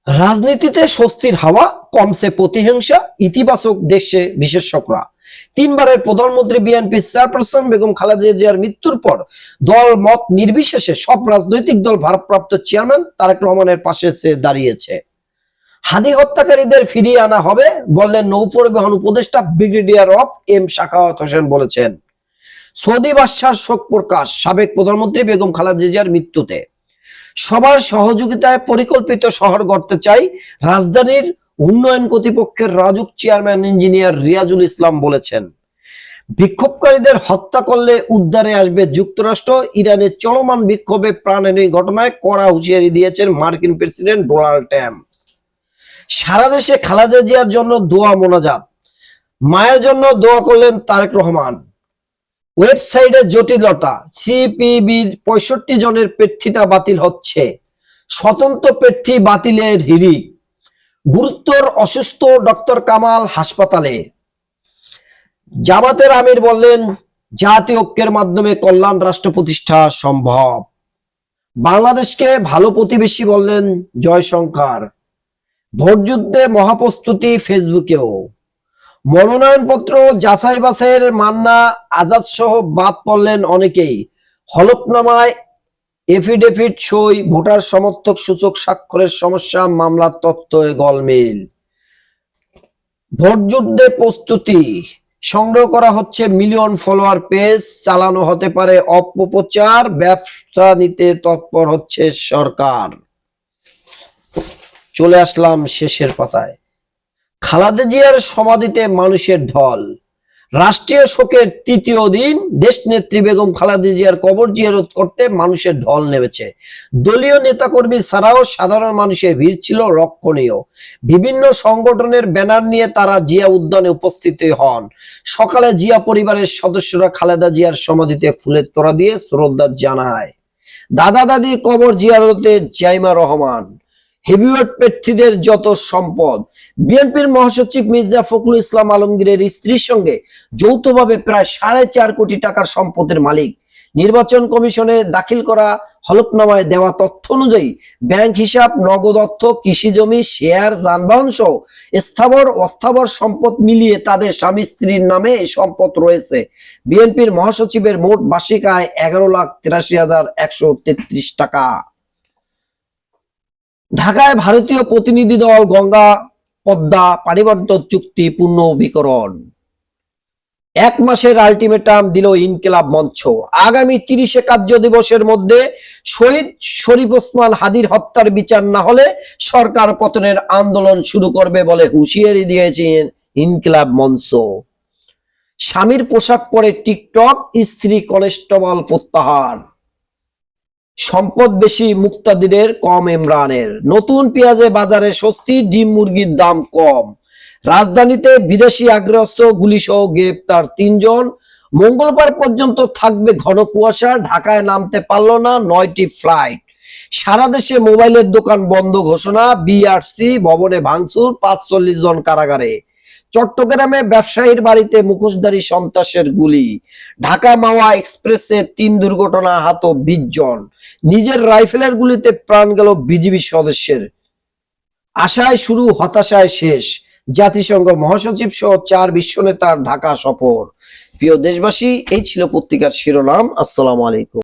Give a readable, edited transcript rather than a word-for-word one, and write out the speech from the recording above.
রাজনীতিতে স্বস্তির হাওয়া, কমছে প্রতিহিংসা, ইতিবাচক দেশে বিশেষজ্ঞরা। তিনবারের প্রধানমন্ত্রী বিএনপি চেয়ারপারসন বেগম খালেদা জিয়ার মৃত্যুর পর দল মত নির্বিশেষে সব রাজনৈতিক দল ভারপ্রাপ্ত চেয়ারম্যান তারেক রহমানের পাশে এসে দাঁড়িয়েছে। হাদি হত্যাকারীদের ফিরিয়ে আনা হবে বললেন নৌপরিবহন উপদেষ্টা brigadier of M Sakhawat Hossain বলেছেন। সৌদি বাদশার শোক প্রকাশ সাবেক প্রধানমন্ত্রী বেগম খালেদা জিয়ার মৃত্যুতে। সবার সহযোগিতায় পরিকল্পিত শহর গড়তে চাই রাজধানীর উন্নয়ন কর্তৃপক্ষের রাজুক চেয়ারম্যান ইঞ্জিনিয়ার রিয়াজুল ইসলাম বলেছেন। বিক্ষোভকারীদের হত্যা করলে উদ্ধারে আসবে যুক্তরাষ্ট্র। ইরানের চলমান বিক্ষোভে প্রাণহানির ঘটনায় কড়া হুঁশিয়ারি দিয়েছেন মার্কিন প্রেসিডেন্ট ডোনাল্ড ট্রাম্প। সারা দেশে খালেদা জিয়ার জন্য দোয়া মোনাজাত, মায়ের জন্য দোয়া করলেন তারেক রহমান। ওয়েবসাইটে জটিলতা, সিপিবির 65 জনের প্রার্থিতা বাতিল হচ্ছে, স্বতন্ত্র প্রার্থী বাতিলের হিড়িক। গুরুতর অসুস্থ ডক্টর কামাল হাসপাতালে। জামাতের আমির বললেন জাতীয় ঐক্যের মাধ্যমে কল্যাণ রাষ্ট্র প্রতিষ্ঠা সম্ভব। বাংলাদেশকে ভালো প্রতিবেশী বললেন জয়শঙ্কর। ভোটযুদ্ধে মহাপ্রস্তুতি ফেসবুকেও। মনোনয়নপত্র যাচাই বাছাইয়ের মান্না আজাদ সহ বাদ পড়লেন অনেকেই। হলফনামায় এফিডেভিট সই, ভোটার সমর্থক সূচক স্বাক্ষরের সমস্যা, মামলার তথ্য গলমিল। ভোটযুদ্ধে প্রস্তুতি সংগ্রহ করা হচ্ছে মিলিয়ন ফলোয়ার পেজ, চালানো হতে পারে অপপ্রচার, ব্যবসা নিতে তৎপর হচ্ছে সরকার। চলে আসলাম শেষের পাতায়। খালেদা জিয়ার সমাধিতে মানুষের ঢল। রাষ্ট্রীয় শোকের তৃতীয় দিন দেশনেত্রী বেগম খালেদা জিয়ার কবর জিয়ারত করতে মানুষের ঢল নেমেছে। দলীয় নেতাকর্মী ছাড়াও সাধারণ মানুষের ভিড় ছিল লক্ষণীয়। বিভিন্ন সংগঠনের ব্যানার নিয়ে তারা জিয়া উদ্যানে উপস্থিত হন। সকালে জিয়া পরিবারের সদস্যরা খালেদা জিয়ার সমাধিতে ফুলের তোড়া দিয়ে শ্রদ্ধা জানায়। দাদা দাদির কবর জিয়ারতে জাইমা রহমান। হেভিওয়েট প্রার্থীদের যত সম্পদ। বিএনপির মহাসচিব মির্জা ফখরুল ইসলাম আলমগীরের স্ত্রীর সঙ্গে যৌথভাবে প্রায় 4.5 কোটি টাকার সম্পদের মালিক। নির্বাচন কমিশনে দাখিল করা হলফনামায় দেওয়া তথ্য অনুযায়ী ব্যাংক হিসাব, নগদ অর্থ, কৃষি জমি, শেয়ার, যানবাহন সহ স্থাবর অস্থাবর সম্পদ মিলিয়ে তাদের স্বামী স্ত্রীর নামে এই সম্পদ রয়েছে। বিএনপির মহাসচিবের মোট বার্ষিক আয় 11,83,133 টাকা। ঢাকায় ভারতীয় প্রতিনিধি দল গঙ্গা পদ্মা পানিবণ্টন চুক্তি পুনর্নবীকরণ। 1 মাসের আলটিমেটাম দিল ইনকিলাব মঞ্চ। আগামী 30 কার্য দিবসের মধ্যে শহীদ শরীফ ওসমান হাদির হত্যার বিচার না হলে সরকার পতনের আন্দোলন শুরু করবে বলে হুঁশিয়ারি দিয়েছেন ইনকিলাব মঞ্চ। স্বামীর পোশাক পরে টিকটক, স্ত্রী কনস্টেবল প্রত্যাহার। সম্পদ বেশি মুক্তাদিরের, কম ইমরানের। নতুন পেঁয়াজে বাজারে স্বস্তি, ডিম মুরগির দাম কম। রাজধানীতে বিদেশি আগ্নেয়াস্ত্র গুলি সহ গ্রেপ্তার 3 জন। মঙ্গলবার পর্যন্ত থাকবে ঘন কুয়াশা। ঢাকায় নামতে পারল না 9টি ফ্লাইট। সারা দেশে মোবাইলের দোকান বন্ধ ঘোষণা। বিআরসি ভবনে ভাঙচুর, 45 জন কারাগারে। চট্টগ্রামে ব্যবসায়ীর বাড়িতে মুখোশধারী সন্ত্রাসের গুলি। ঢাকা মাওয়া এক্সপ্রেসে 3 দুর্ঘটনা, আহত 20 জন। নিজের রাইফেলের গুলিতে প্রাণ গেল বিজিবি সদস্যের। আশায় শুরু, হতাশায় শেষ। জাতিসংঘ মহাসচিব সহ 4 বিশ্ব নেতার ঢাকা সফর। প্রিয় দেশবাসী, এই ছিল পত্রিকার শিরোনাম। আসসালামু আলাইকুম।